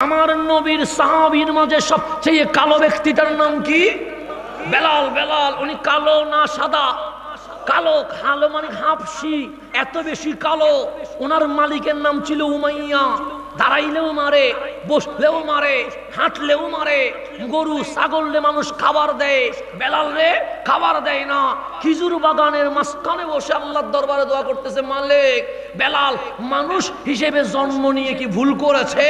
আমার নবীর সাহাবীর মাঝে সবচেয়ে কালো ব্যক্তিটার নাম কি? বেলাল। বেলাল উনি কালো না সাদা? কালো। কালো মানে হাফসি, এত বেশি কালো। ওনার মালিকের নাম ছিল উমাইয়া। দাঁড়াইলেও মারে, বসলেও মারে, হাঁটলেও মারে। গরু ছাগলরে মানুষ খাবার দেয়, বেলাল রে খাবার দেয় না। খেজুর বাগানের মাঝখানে বসে আল্লাহর দরবারে দোয়া করতেছে, মালিক বেলাল মানুষ হিসেবে জন্ম নিয়ে কি ভুল করেছে?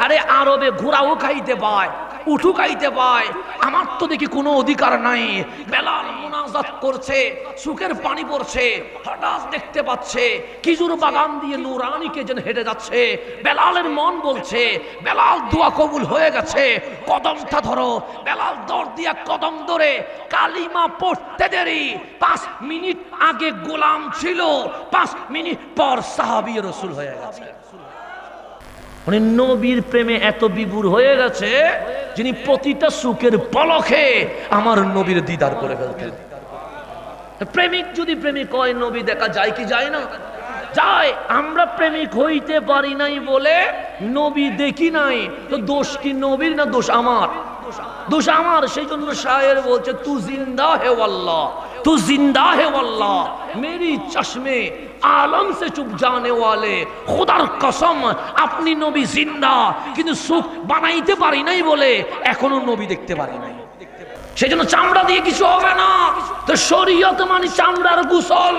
আরে আরবে ঘোড়াও খাইতে পায়, উঠু খাইতে পায়, আমার তো দেখি কোনো অধিকার নাই। বেলাল মুনাজাত করছে, চোখের পানি পড়ছে। হঠাৎ দেখতে পাচ্ছে খেজুর বাগান দিয়ে নুরানিকে যেন হেঁটে যাচ্ছে। বেলালের মন বলছে, বেলাল দোয়া কবুল হয়ে গেছে, কদমটা ধরো। বেলাল দৌড় দিয়া কদম ধরে, কালিমা পড়তে দেরি। 5 মিনিট আগে গোলাম ছিল, 5 মিনিট পর সাহাবী রাসূল হয়ে গেছে। উনি নবীর প্রেমে এত বিভোর হয়ে গেছে, যিনি প্রতিটা সুখের পলকে আমার নবীর দিদার করে ফেলতেন। প্রেমিক যদি প্রেমিক হয়, নবী দেখা যায় কি যায় না? যায়। আমরা প্রেমিক হইতে পারি নাই বলে নবী দেখি নাই। তো দোষ কি নবীর না দোষ আমার? দোষ আমার। সেই জন্য শায়ের বলছে, তু জিন্দা হে আল্লাহ, তু জিন্দা হে আল্লাহ, মেরি চশমে আলম সে চুপ জানে ওয়ালে, খোদার কসম আপনি নবী জিন্দা, কিন্তু সুখ বানাইতে পারি নাই বলে এখনো নবী দেখতে পারি নাই। সেই জন্য চামড়া দিয়ে কিছু হবে না। তো শরীয়ত মানে চামড়ার গোসল,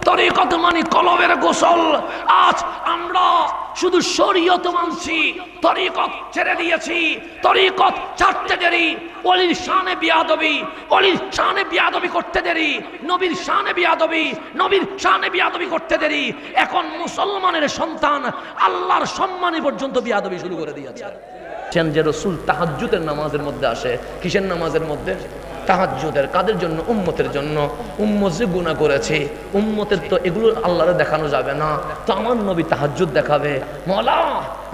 তরিকত মানে কলবের গোসল। আজ আমরা শুধু শরীয়ত মানছি, তরিকত ছেড়ে দিয়েছি। তরিকত ছাড়তে দেরি, ওলির শানে বিয়াদবি, ওলির শানে বিয়াদবি করতে দেরি, নবীর শানে বিয়াদবি, নবীর শানে বিয়াদবি করতে দেরি। এখন মুসলমানের সন্তান আল্লাহর সম্মানী পর্যন্ত বিয়াদবি শুরু করে দিয়েছে। যে রাসূল তাহাজ্জুদের নামাজের মধ্যে আসে, কিসের নামাজের মধ্যে? তাহাজ্জুদের। কাদের জন্য? উম্মতের জন্য। উম্মত যে গুনাহ করেছে, উম্মতের তো এগুলো আল্লাহরে দেখানো যাবে না, তো আমার নবী তাহাজ্জুদ দেখাবে। মওলা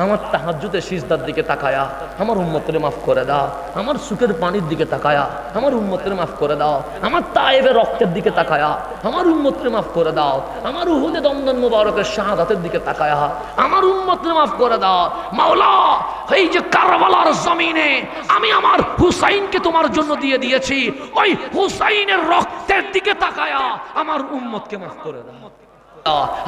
আমার তাহাজ্জুদের সিজদার দিকে তাকায়া আমার উম্মতরে মাফ করে দাও, আমার সুখের পানির দিকে তাকায়া আমার উম্মতরে মাফ করে দাও, আমার তায়েবের রক্তের দিকে তাকায়া আমার উম্মতরে মাফ করে দাও, আমার উহুদে দন্দন মুবারকের শাহাদাতের দিকে তাকায়া আমার উম্মতরে মাফ করে দাও। মাওলা এই যে কারবালার জমিনে আমি আমার হুসাইনকে তোমার জন্য দিয়ে দিয়েছি, ওই হুসাইনের রক্তের দিকে তাকায়া আমার উম্মতকে মাফ করে দাও।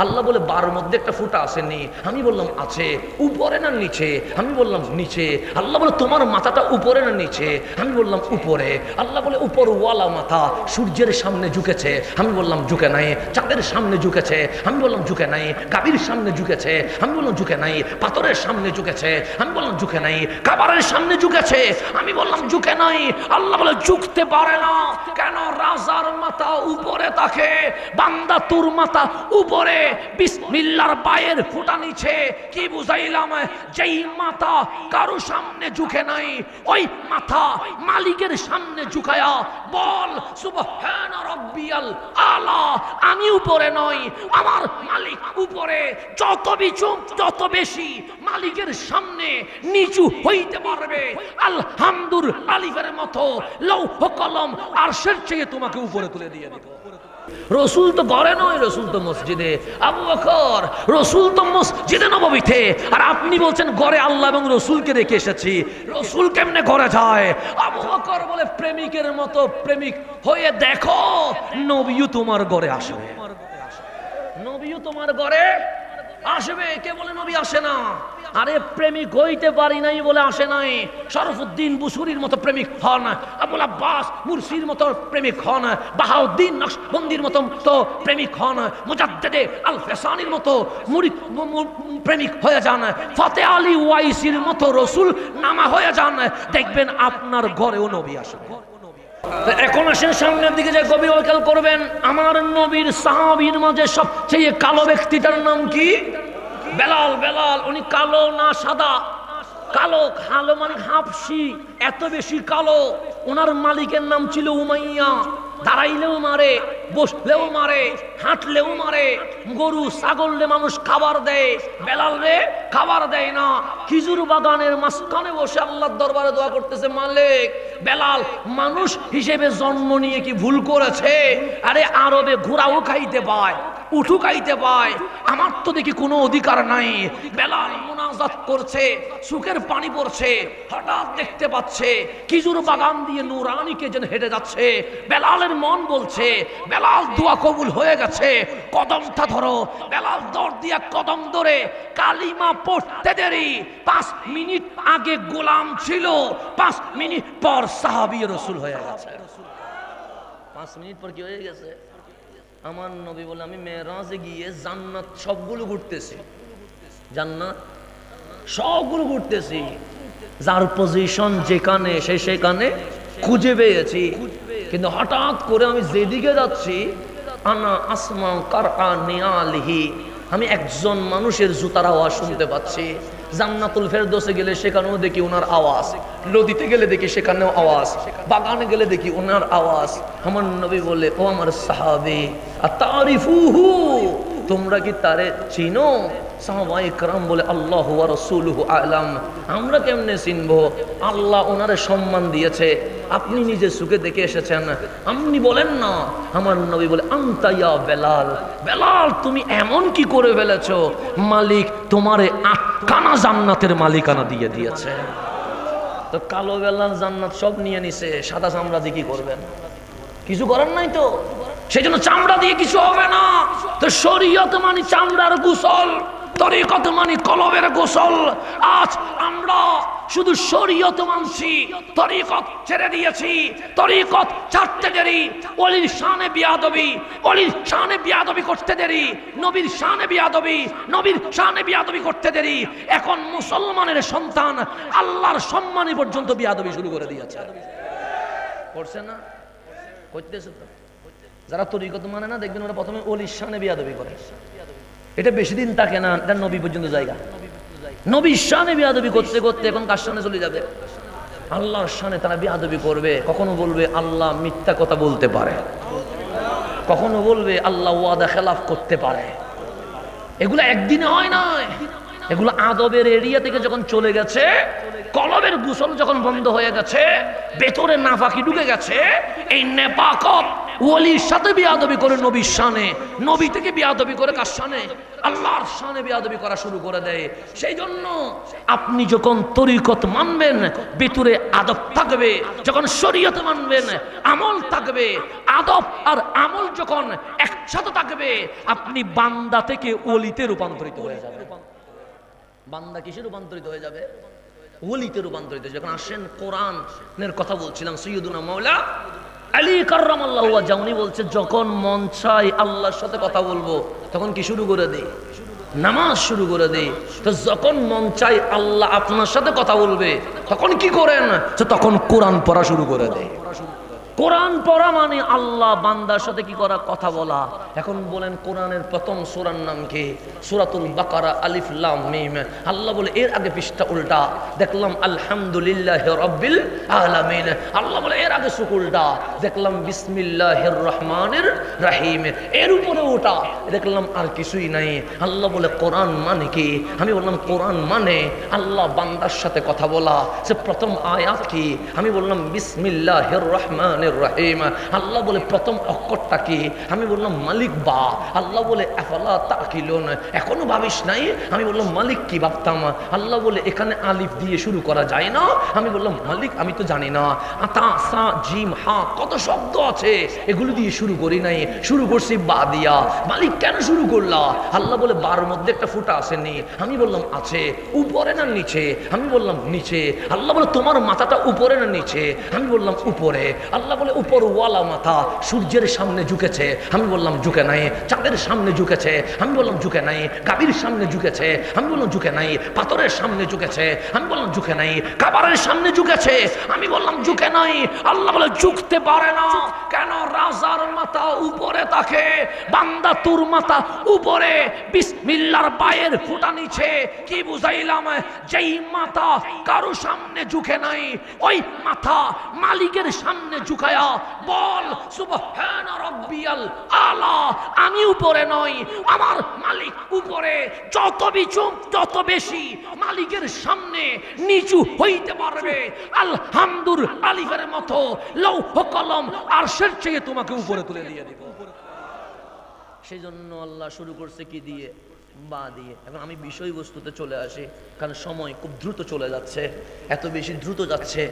আল্লাহ বলে বার মধ্যে একটা ফুটা আসেনি? আমি বললাম আছে। উপরে না নিচে? আমি বললাম নিচে। আল্লাহ বলে তোমার মাথাটা উপরে না নিচে? আমি বললাম উপরে। আল্লাহ বলে উপরওয়ালা মাথা সূর্যের সামনে ঝুঁকেছে? আমি বললাম ঝুঁকে নাই। চাঁদের সামনে ঝুঁকেছে? আমি বললাম ঝুঁকে নাই। গাভীর সামনে ঝুঁকেছে? আমি বললাম ঝুঁকে নাই। পাথরের সামনে ঝুঁকেছে? আমি বললাম ঝুঁকে নাই। কাবারের সামনে ঝুঁকেছে? আমি বললাম ঝুঁকে নাই। আল্লাহ বলে ঝুঁকতে পারে না কেন? রাজার মাথা উপরে থাকে, বান্দা তোর মাথা উপরে, বিসমিল্লাহর পায়ের ফুটা নিচে। কি বুঝাইলাম? যেই মাথা কারো সামনে ঝুঁকে নাই, ওই মাথা মালিকের সামনে ঝুঁকায়া বল সুবহানা রাব্বিয়াল আলা। আমি উপরে নই, আমার মালিক উপরে। যত বিচুম যত বেশি মালিকের সামনে নিচু হইতে পারবে, আলহামদুল আলিফের মতো লৌহ কলম আরশের চেয়ে তোমাকে উপরে তুলে দিয়ে দেব। রসুল তো ঘরে নয়, রসুল তো মসজিদে। আবু বকর রসুল তো মসজিদে নববীতে, আর আপনি বলছেন ঘরে আল্লাহ এবং রসুলকে রেখে এসেছি। রসুল কেমনে ঘরে যায়? আবু বকর বলে প্রেমিকের মতো প্রেমিক হয়ে দেখো, নবীও তোমার ঘরে আসবে, নবীও তোমার ঘরে আসবে। কে বলে নবী আসে না? আরে প্রেমিক হইতে পারি নাই বলে আসে নাই। শরফুদ্দিন বুসুরির মতো প্রেমিক হন, আবুল আব্বাস মুরসির মতো প্রেমিক হন, বাহাউদ্দিন নকশবন্দির মতো তো প্রেমিক হন, মুজাদ্দেদে আল ফেসানির মতো প্রেমিক হয়ে যান, ফতে আলী ওয়াইসির মতো রসুল নামা হয়ে যান, দেখবেন আপনার ঘরেও নবী আসবে। এখন আসেন সামনের দিকে যে কবি ওয়াকাল করবেন। আমার নবীর সাহাবীর মাঝে সবচেয়ে কালো ব্যক্তিটার নাম কি? বেলাল। বেলাল উনি কালো না সাদা? কালো। কালো মানে হাফসি, এত বেশি কালো। ওনার মালিকের নাম ছিল উমাইয়া। দাঁড়াইলেও মারে, বসলেও মারে, হাঁটলেও মারে। গরু ছাগলরে মানুষ খাবার দেয়, বেলাল রে খাবার দেয় না। খেজুর বাগানের মাঝখানে বসে আল্লাহর দরবারে দোয়া করতেছে, মালিক বেলাল মানুষ হিসেবে জন্ম নিয়ে কি ভুল করেছে? আরে আরবে ঘোড়াও খাইতে পায়, উঠুকাইতে পায়, আমার তো দেখি কোনো অধিকার নাই। বেলাল মুনাজাত করছে, চোখের পানি পড়ছে, হঠাৎ দেখতে পাচ্ছে খেজুর বাগান দিয়ে নুরানিকে যেন হেঁটে যাচ্ছে। বেলালের মন বলছে বেলাল দোয়া কবুল হয়ে গেছে, কদমটা ধরো। বেলাল দৌড় দিয়া কদম ধরে কালিমা পড়তে দেরি। 5 মিনিট আগে গোলাম ছিল, 5 মিনিট পর সাহাবী রাসূল হয়ে গেছে। 5 মিনিট পর কি হয়ে গেছে? আমার নবী বলে আমি মেরাজে গিয়ে জান্নাত সবগুলো ঘুরতেছি, জান্নাত সবগুলো ঘুরতেছি, যার পজিশন যেখানে সেখানে খুঁজে পেয়েছি। কিন্তু হঠাৎ করে আমি যেদিকে যাচ্ছি, আনা আসমা কারআনি আলিহি, আমি একজন মানুষের জুতার আওয়াজ শুনতে পাচ্ছি। জান্নাতুল ফেরদৌসে গেলে সেখানেও দেখি ওনার আওয়াজ, নদীতে গেলে দেখি সেখানেও আওয়াজ, বাগানে গেলে দেখি ওনার আওয়াজ। আমার নবী বলে ও আমার সাহাবী আতারিফুহু, তোমরা কি তারে চিনো? সাহাবায়ে কেরাম বলে আল্লাহু ওয়া রাসূলুহু আ'লাম, আমরা কেমনে চিনবো? আল্লাহ ওনারে সম্মান দিয়েছে, আপনি নিজে চোখে দেখে এসেছেন, আপনি বলেন না। আমার নবী বলে আনতা ইয়া বেলাল, বেলাল তুমি এমন কি করে ফেলেছো, মালিক তোমারে 8খানা জান্নাতের মালিকানা দিয়ে দিয়েছে। তো কালো বেলাল জান্নাত সব নিয়ে নিছে, সাদা চামড়া দিয়ে কি করবেন? কিছু করার নাই তো, সেজন্য চামড়া দিয়ে কিছু হবে না। তো শরীয়ত মানে চামড়ার গোসল, তরিকত মানে কলবের গোসল। আজ আমরা শুধু শরীয়ত মানছি, তরিকত ছেড়ে দিয়েছি। তরিকত ছাড়তে দেরি, ওলির শানে বিয়াদবি, ওলির শানে বিয়াদবি করতে দেরি, নবীর শানে বিয়াদবি, নবীর শানে বিয়াদবি করতে দেরি। এখন মুসলমানের সন্তান আল্লাহর সম্মানী পর্যন্ত বিয়াদবি শুরু করে দিয়েছে। করছে না? করতেছে তো। যারা তরিকত মানে না, দেখবেন ওরা প্রথমে ওলির শানে বিয়াদবি করে। এটা বেশি দিন থাকে না, এটা নবী পর্যন্ত জায়গা। নবীর শানে বিয়াদবি করতে করতে এখন কার শানে চলে যাবে? আল্লাহর শানে তারা বিয়াদবি করবে। কখনো বলবে আল্লাহ মিথ্যা কথা বলতে পারে, কখনো বলবে আল্লাহ ওয়াদা খেলাফ করতে পারে। এগুলো একদিনে হয় না, এগুলো আদবের এরিয়া থেকে যখন চলে গেছে, কলবের গোসল যখন বন্ধ হয়ে গেছে, ভেতরে নাফাকি ঢুকে গেছে, এই নেপাকত ওলির সাথে বিয়াদবি করে নবীর শানে, নবী থেকে বিয়াদবি করে কার শানে? আল্লাহর শানে বিয়াদবি করা শুরু করে দেয়। সেই জন্য আপনি যখন তরিকত মানবেন, ভেতরে আদব থাকবে। যখন শরীয়ত মানবেন, আমল থাকবে। আদব আর আমল যখন একসাথে থাকবে, আপনি বান্দা থেকে ওলিতে রূপান্তরিত হয়ে যাবে। বান্দা কিসে রূপান্তরিত হয়ে যাবে? ওলিতে রূপান্তরিত। যখন আসেন কোরআনের কথা বলছিলাম, সৈয়দুনা মাওলা আলী কাররামাল্লাহু ওয়াজহু উনি বলছে যখন মন চাই আল্লাহর সাথে কথা বলবো, তখন কি শুরু করে দেই? নামাজ শুরু করে দেই। তো যখন মন চাই আল্লাহ আপনার সাথে কথা বলবে, তখন কি করেন? তখন কোরআন পড়া শুরু করে দেয়। কোরআন পড়া মানে আল্লাহ বান্দার সাথে কি করা? কথা বলা। এখন বলেন কোরআনের প্রথম সূরার নাম কি? সূরাতুল বাকারা, আলিফ লাম মিম। আল্লাহ বলে এর আগে পৃষ্ঠা উল্টা, দেখলাম আলহামদুলিল্লাহি রাব্বিল আলামিন। আল্লাহ বলে এর আগে সুক উল্টা, দেখলাম বিসমিল্লাহির রহমানির রহিম। এর উপরে ওটা দেখলাম আর কিছুই নাই। আল্লাহ বলে কোরআন মানে কি? আমি বললাম কোরআন মানে আল্লাহ বান্দার সাথে কথা বলা। সে প্রথম আয়াত কি? আমি বললাম বিসমিল্লাহির রহমান রহিম। আল্লাহ বলে প্রথম অক্ষরটা কি? আমি বললাম মালিক বা। আল্লাহ বলে আফালা তাকিলুন, এখনো ভাবিস নাই? আমি বললাম মালিক কি ভাবতাম। আল্লাহ বলে এখানে আলিফ দিয়ে শুরু করা যায় না? আমি বললাম মালিক আমি তো জানি না। আতা সা জিম হা কত শব্দ আছে, এগুলো দিয়ে শুরু করি নাই, শুরু করছি বা দিয়া। মালিক কেন শুরু করলা? আল্লাহ বলে বার মধ্যে একটা ফুটা আসেনি? আমি বললাম আছে। উপরে না নিচে? আমি বললাম নিচে। আল্লাহ বলে তোমার মাথাটা উপরে না নিচে? আমি বললাম উপরে। আল্লাহ বলে উপরওয়ালা মাথা সূর্যের সামনে ঝুঁকেছে? আমি বললাম ঝুঁকে নাই। চাঁদের সামনে ঝুঁকেছে? আমি বললাম ঝুঁকে নাই। গাভীর সামনে ঝুঁকেছে? আমি বললাম ঝুঁকে নাই। পাথরের সামনে ঝুঁকেছে? আমি বললাম ঝুঁকে নাই। কাবারের সামনে ঝুঁকেছে? আমি বললাম ঝুঁকে নাই। আল্লাহ বলে ঝুঁকতে পারে না কেন? রাজার মাথা উপরে থাকে, বান্দা তোর মাথা উপরে, বিসমিল্লাহর পায়ের ফুটা নিচে। কি বুঝাইলাম? যেই মাথা কারো সামনে ঝুঁকে নাই, ওই মাথা মালিকের সামনে ঝুঁকায়া বল সুবহান রাব্বিয়াল আলা। আমি উপরে নই, আমার মালিক উপরে। যত বেশি মালিকের সামনে নিচু হইতে পারবে, আলহামদুর আলিফের মতো লৌহ কলম আরশের চেয়ে তোমাকে উপরে তুলে দিয়ে দিব। সেই জন্য আল্লাহ শুরু করছে কি দিয়ে? বা দিয়ে। এখন আমি বিষয়বস্তুতে চলে আসি, কারণ সময় খুব দ্রুত চলে যাচ্ছে, এত বেশি দ্রুত যাচ্ছে,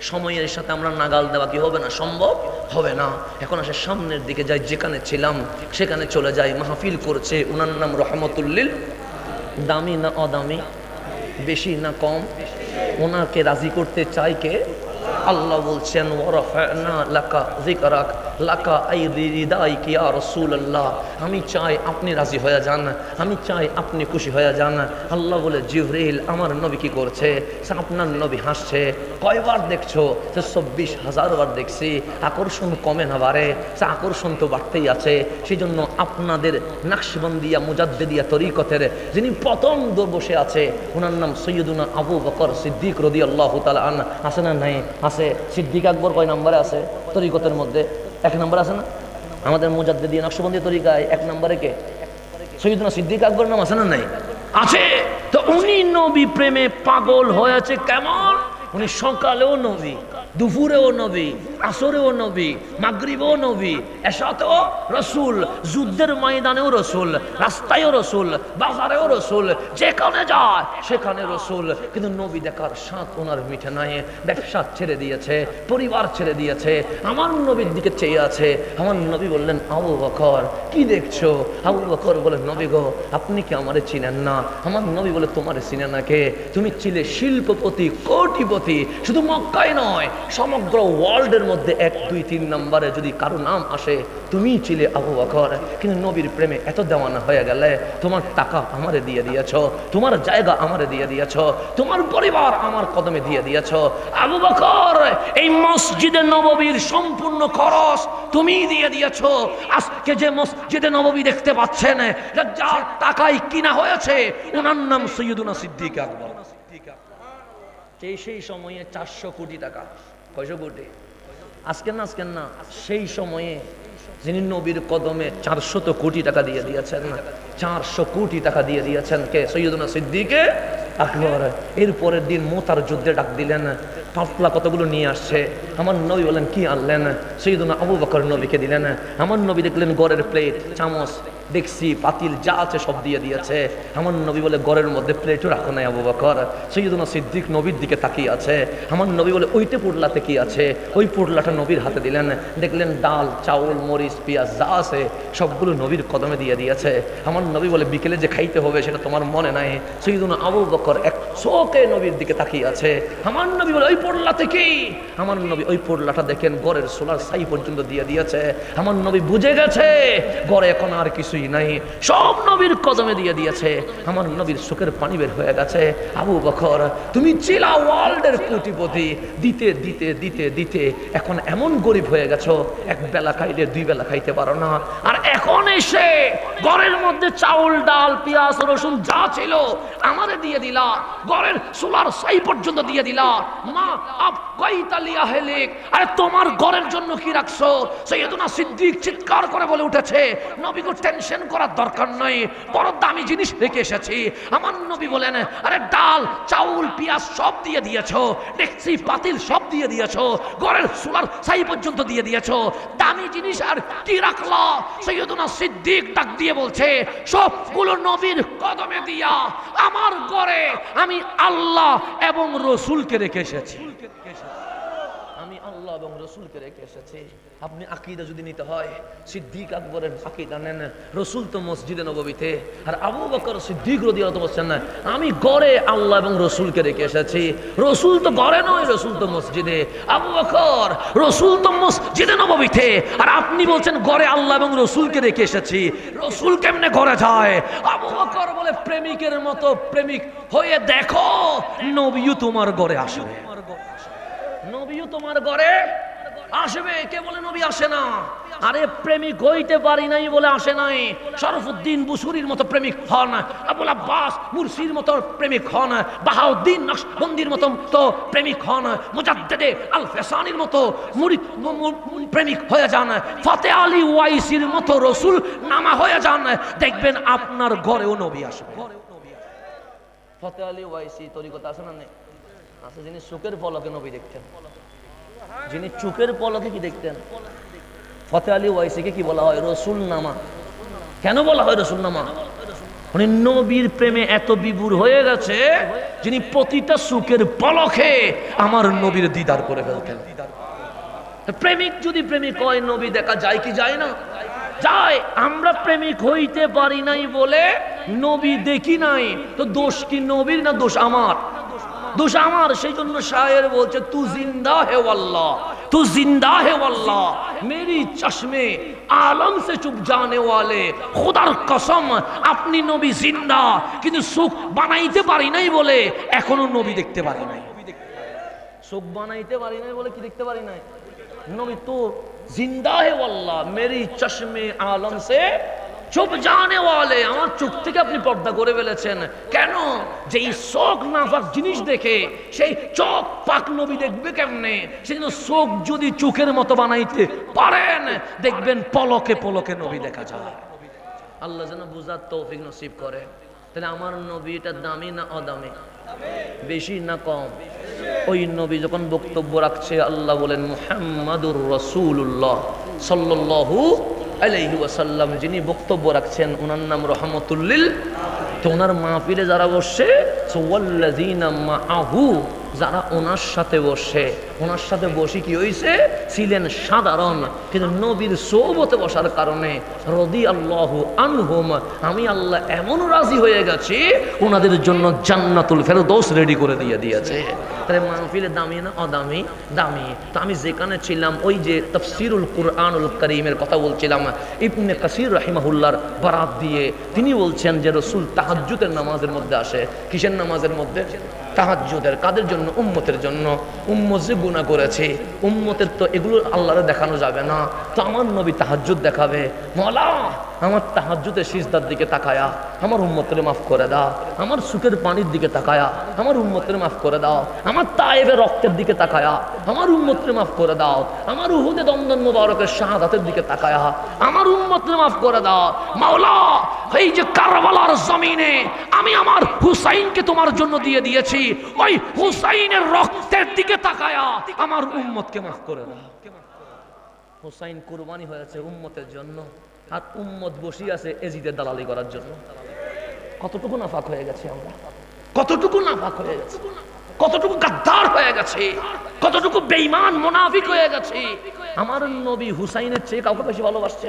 সময়ের সাথে আমরা নাগাল দেওয়া কি হবে না, সম্ভব হবে না। এখন আসে সামনের দিকে যাই, যেখানে ছিলাম সেখানে চলে যাই। মাহফিল করছে, ওনার নাম রহমতুল্লিল। দামি না অদামি, বেশি না কম, ওনাকে রাজি করতে চাই কে? আল্লাহ বলছেন ওয়ারাফা'না লাকা যিকরাক লাকা আইরিদাইকা ইয়া রাসূলুল্লাহ। আমি চাই আপনি রাজি হয়ে যান, আমি চাই আপনি খুশি হয়ে যান। আল্লাহ বলে জিবরিল আমার নবী কি করছে? আপনার নবী হাসছে। কয়বার দেখছো? ২৪,০০০ বার দেখছি। আকর্ষণ কমে না বাড়ে? আকর্ষণ তো বাড়তেই আছে। সেই জন্য আপনাদের নাকশবন্দিয়া মুজাদ্দিদিয়া তরিকতের যিনি প্রথম বসে আছে, ওনার নাম সৈয়দুনা আবু বকর সিদ্দিক রাদিয়াল্লাহু তাআলা আনহু। আছে না নাই? আছে। সিদ্দিক আকবর কয় নম্বরে আছে তরিকতের মধ্যে? ১ নম্বর আছে না? আমাদের মুজাদ্দিদিয়া নকশবন্দিয়া তরিকায় ১ নম্বরে কে? সৈয়দুনা সিদ্দিক আকবর নাম আছে না নাই? আছে। তো উনি নবী প্রেমে পাগল হয়েছে কেমন? উনি সকালেও নবী, দুপুরেও নবী, আসরেও নবী, মাগরিবেও নবী, এশাতেও রসুল, যুদ্ধের ময়দানেও রসুল, রাস্তায়ও রসুল, বাজারেও রসুল, যেখানে যায় সেখানে রসুল। কিন্তু নবী দেখার স্বাদ ওনার মিঠে নাই। ব্যবসা ছেড়ে দিয়েছে, পরিবার ছেড়ে দিয়েছে, আমার নবীর দিকে চেয়ে আছে। আমার নবী বললেন আবু বকর কি দেখছো? আবু বকর বলে নবী গো আপনি কি আমারে চিনেন না? আমার নবী বলে তোমারে চিনে না কে? তুমি ছিলে শিল্পপতি, কোটিপতি। শুধু মক্কায় নয়, সমগ্র ওয়ার্ল্ডের মধ্যে 1, 2, 3 নম্বরে যদি কারো নাম আসে তুমি ছিলে আবু বকর। কিন্তু নবীর প্রেমে এত দেওয়ানা হয়ে গেলে তোমার টাকা আমারে দিয়ে দিয়েছ, তোমার জায়গা আমারে দিয়ে দিয়েছ, তোমার পরিবার আমার কদমে দিয়ে দিয়েছ। আবু বকর এই মসজিদে নববীর সম্পূর্ণ খরচ তুমি দিয়ে দিয়েছ। আজকে যে মসজিদে নববী দেখতে পাচ্ছেন, যার টাকায় কিনা হয়েছে, ওনার নাম সৈয়দুনা সিদ্দিক আকবর। সেই সময়ে 400 কোটি টাকা। কয়শো কোটি? আজকের না, সেই সময়ে যিনি নবীর কদমে 400 কোটি টাকা দিয়ে দিয়েছেন, 400 কোটি টাকা দিয়ে দিয়েছেন কে? সৈয়দুনা সিদ্দিকে আকবর। এরপরের দিন মুতার যুদ্ধে ডাক দিলেন, পাতলা কতগুলো নিয়ে আসছে। আমার নবী বলেন কি আনলেন? সৈয়দুনা আবু বকর নবীকে দিলেন। আমার নবী দেখলেন গড়ের প্লেট, চামচ, দেখছি, পাতিল যা আছে সব দিয়ে দিয়েছে। আমার নবী বলে ঘরের মধ্যে প্লেটও রাখো নাই আবু বকর। সৈয়দুনা সিদ্দিক নবীর দিকে তাকিয়ে আছে। আমার নবী বলে ওইটা পোটলাতে কি আছে? ওই পোটলাটা নবীর হাতে দিলেন। দেখলেন ডাল, চাউল, মরিচ, পেঁয়াজ যা আছে সবগুলো নবীর কদমে দিয়ে দিয়েছে। আমার নবী বলে বিকেলে যে খাইতে হবে সেটা তোমার মনে নাই? সৈয়দুনা আবু বকর এক চোখে নবীর দিকে তাকিয়ে আছে। আমার নবী বলে ওই পোটলাতে কি? আমার নবী ওই পোটলাটা দেখেন ঘরের সোলার ছাই পর্যন্ত দিয়ে দিয়েছে। আমার নবী বুঝে গেছে ঘরে এখন আর কিছুই নাই, সব নবীর কদমে দিয়ে দিয়েছে। আমার নবীর চোখের পানি বের হয়ে গেছে। আবু বকর তুমি ছিলা ওয়ার্ল্ডের কোটিপতি, দিতে দিতে দিতে দিতে এখন এমন গরিব হয়ে গেছো, 1 বেলা খাইলে 2 বেলা খাইতে পারো না। আর এখন এসে ঘরের মধ্যে চাউল, ডাল, পেঁয়াজ, রসুন যা ছিল আমারে দিয়ে দিলা, ঘরের সোলার ছাই পর্যন্ত দিয়ে দিলা। মা আপ কয়তালিয়া হেলিক, আরে তোমার ঘরের জন্য কি রাখছো? সৈয়দুনা সিদ্দিক চিৎকার করে বলে উঠেছে, নবী গো টেনশন করার দরকার নাই, বড় দামি জিনিস রেখে এসেছি। আমার নবী বলেন আরে ডাল, চাউল, পেঁয়াজ সব দিয়ে দিয়েছো, ডেকচি, পাতিল সব দিয়ে দিয়েছো, ঘরের সোলার ছাই পর্যন্ত দিয়ে দিয়েছো, দামি জিনিস আর কি রাখলা? সৈয়দুনা সিদ্দিক ডাক দিয়ে বলছে সবগুলো নবীর কদমে দিয়া আমার ঘরে আমি আল্লাহ এবং রসুলকে রেখে এসেছি। আমি আল্লাহ এবং রসুলকে রেখে এসেছি। আপনি আকীদা যদি নিতে হয়, সিদ্দিক আকবরের আকীদা নেন। রসুল তো মসজিদে নববীতে, আর আবু বকর সিদ্দিক রাদিয়াল্লাহু তাআলা বলছেন না আমি ঘরে আল্লাহ এবং রসুলকে রেখে এসেছি। রসুল তো ঘরে নয়, রসুল তো মসজিদে। আবু বকর রসুল তো মসজিদে নববীতে, আর আপনি বলছেন ঘরে আল্লাহ এবং রসুলকে রেখে এসেছি। রসুল কেমনে ঘরে যায়? আবু বকর বলে প্রেমিকের মতো প্রেমিক হয়ে দেখো, নবীও তোমার ঘরে আসবে, নবীও তোমার ঘরে আসবে। কে বলে নবী আসে না? আরে প্রেমিক হইতে পারি নাই বলে আসে নাই। শরফুদ্দিন বুসুরির মতো প্রেমিক হন, আবুল আব্বাস মুরসির মতো প্রেমিক হন, বাহাউদ্দিন নকশবন্দির মতো তো প্রেমিক হন, মুজাদ্দেদে আল ফেসানির মতো মুরিদ প্রেমিক হয়ে যান, ফতেহ আলী ওয়াইসির মতো রসুল নামা হয়ে যান, দেখবেন আপনার ঘরেও নবী আসবে। ফতেহ আলী ওয়াইসি তরিকত আছে না? নেই? আছে। যিনি চোখের পলকে নবী দেখতেন, যিনি চোখের পলকে কি দেখতেন? ফতেহ আলী ওয়াইসিকে কি বলা হয়? রসুল নামা। কেন বলা হয় রসুলনামা? মানে নবীর প্রেমে এত বিভোর হয়ে গেছে, যিনি প্রতিটা সুখের পলকে আমার নবীর দিদার করে ফেলতেন। প্রেমিক যদি প্রেমিক হয়, নবী দেখা যায় কি যায় না? যায়। আমরা প্রেমিক হইতে পারি নাই বলে নবী দেখি নাই, তো দোষ কি নবীর না দোষ আমার? দোষ আমার। সেই জন্য শায়ের বলছে, তু জিন্দা হে আল্লাহ, তু জিন্দা হে আল্লাহ, মেরি চশমে আলম সে চুপ জানে ওয়ালে, খোদার কসম আপনি নবী জিন্দা, কিন্তু সুখ বানাইতে পারি নাই বলে এখনো নবী দেখতে পারি নাই। সুখ বানাইতে পারি নাই বলে কি দেখতে পারি নাই? নবী তো জিন্দা হে আল্লাহ, মেরি চশমে আলম সে চুপ জানে ওয়ালে, আমার চোখ থেকে আপনি পর্দা করে ফেলেছেন। কেন? যে এই চোখ নাপাক জিনিস দেখে সেই চোখ পাক নবী দেখবে কেমনে? সেজন্য চোখ যদি চোখের মতো বানাইতে পারেন, দেখবেন পলকে পলকে নবী দেখা যায়। আল্লাহ যেন বুঝার তৌফিক নসিব করে। তাহলে আমার নবীটা দামি না অদামি? বেশি না কম? ওই নবী যখন বক্তব্য রাখছে, আল্লাহ বলেন মুহাম্মাদুর রাসূলুল্লাহ সাল্লাল্লাহু আলাইহি ওয়াসাল্লাম, যিনি বক্তব্য রাখছেন ওনার নাম রহমতুল্লিল। তো ওনার মাহফিলে যারা বসে, ওয়াল্লাযীনা মাআহু, যারা ওনার সাথে বসে, ওনার সাথে বসে কি হয়েছে? ছিলেন সাধারণ, কিন্তু নবীর সোহবতে বসার কারণে রাদিয়াল্লাহু আনহুম, আমি আল্লাহ এমন রাজি হয়ে গেছি, ওনাদের জন্য জান্নাতুল ফেরদৌস রেডি করে দিয়েছে। তাহলে মাহফিলে দামি না অদামি? দামি। তো আমি যেখানে ছিলাম, ওই যে তাফসীরুল কুরআনুল কারীমের কথা বলছিলাম, ইবনে কাসির রাহিমাহুল্লাহর বরাত দিয়ে তিনি বলছেন যে রাসূল তাহাজ্জুদের নামাজের মধ্যে আসে। কিসের নামাজের মধ্যে? তাহাজ্জুদের। কাদের জন্য? উম্মতের জন্য। উম্মত যে গুনাহ করেছে, উম্মতের তো এগুলো আল্লাহরে দেখানো যাবে না, তো আমার নবী তাহাজ্জুদ দেখাবে। মওলা আমার তাহাজ্জুদের সিজদার দিকে তাকায়া আমার উম্মতের মাফ করে দাও, আমার সুখের পানির দিকে তাকায়া আমার উম্মতের মাফ করে দাও, আমার তায়েবের রক্তের দিকে তাকায়া আমার উম্মতের মাফ করে দাও, আমার উহুদে দমদম মুবারকের শাহাদাতের দিকে তাকায়া আমার উম্মতের মাফ করে দাও। মাওলা এই যে কারবালার জমিনে আমি আমার হুসাইনকে তোমার জন্য দিয়ে দিয়েছি, ওই হুসাইনের রক্তের দিকে তাকায়া আমার উম্মতকে মাফ করে দাও। হুসাইন কুরবানি হয়েছে উম্মতের জন্য, আর উম্মত বসে আছে এজিদের দালালি করার জন্য। কতটুকু নাফাক হয়ে গেছে আমরা, কতটুকু নাফাক হয়ে গেছে, কতটুকু গাদ্দার হয়ে গেছে, কতটুকু বেঈমান মুনাফিক হয়ে গেছে। আমার নবী হুসাইনের চেয়ে কাউকে বেশি ভালোবাসছে?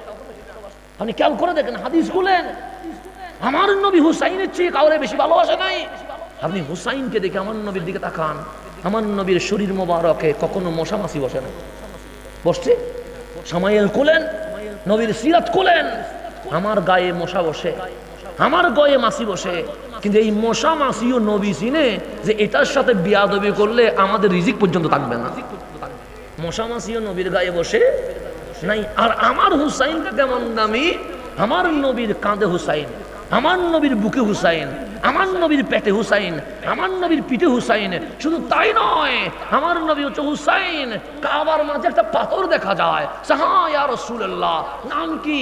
আপনি খেয়াল করে দেখেন, হাদিস খুলেন, আমার নবী হুসাইনের চেয়ে কাউরে বেশি ভালোবাসে নাই। আপনি হুসাইনকে দেখে আমার নবীর দিকে তাকান, আমার নবীর শরীর মোবারকে কখনো মশা মাছি বসে না। বসছে? সামাইল খুলেন, নবীর সিরাত খুলেন, আমার গায়ে মশা বসে, আমার গায়ে মাছি বসে, কিন্তু এই মশা মাছিও নবী চিনে যে এটার সাথে বিয়াদবি করলে আমাদের রিজিক পর্যন্ত থাকবে না। মশা মাছিও নবীর গায়ে বসে নাই। আর আমার হুসাইনটা কেমন দামি? আমার নবীর কাঁধে হুসাইন, আমার নবীর বুকে হুসাইন, আমার নবীর পেটে হুসাইন, আমার নবীর পিঠে হুসাইন। শুধু তাই নয়, আমার নবী হচ্ছে হুসাইন। কাবার মাঝে একটা পাথর দেখা যায়, ইয়া রাসূলুল্লাহ, নাম কি?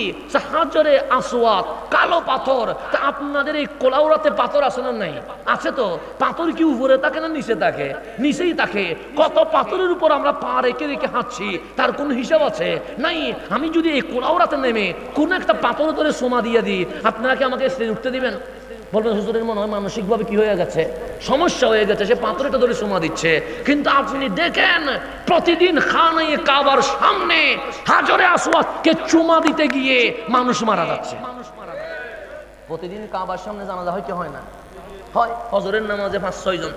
হাজরে আসওয়াদ, কালো পাথর। তা আপনাদের এই কোলাউড়াতে পাথর আছে না নাই? আছে তো। পাথর কি উপরে থাকে না নিচে থাকে? নিচেই থাকে। কত পাথরের উপর আমরা পা রেখে রেখে হাঁটছি, তার কোনো হিসাব আছে? নাই। আমি যদি এই কোলাউড়াতে নেমে কোন একটা পাথর ধরে সোমা দিয়ে দিই, আপনারা কি আমাকে স্টেজে উঠতে দিবেন? বলবেন হুজুরের মনে হয় মানসিকভাবে কি হয়ে গেছে, সমস্যা হয়ে গেছে, সে পাথরটা ধরে সোমা দিচ্ছে। কিন্তু আপনি দেখেন, প্রতিদিন খানায়ে কাবার সামনে হাজরে আসওয়াদকে চুমা দিতে গিয়ে মানুষ মারা যাচ্ছে। প্রতিদিন কাবার সামনে জানাজা হয় কি হয় না? হয়। ফজরের নামাজে 5-6 জন,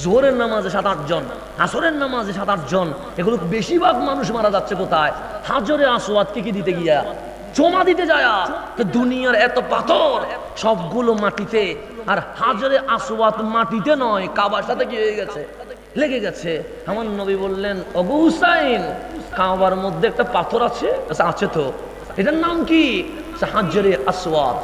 জোহরের নামাজে 7-8 জন, আসরের নামাজে 7-8 জন। এগুলো বেশিরভাগ মানুষ মারা যাচ্ছে কোথায়? হাজরে আসওয়াদকে কি দিতে গিয়া, চুমা দিতে যায়। তো দুনিয়ার এত পাথর সবগুলো মাটিতে, আর হাজরে আসওয়াদ মাটিতে নয়, কাবার সাথে কি হয়ে গেছে? লেগে গেছে। আমার নবী বললেন, ওগো হুসাইন, কাবার মধ্যে একটা পাথর আছে। আছে তো। এটার নাম কি? হাজরে আসওয়াদ।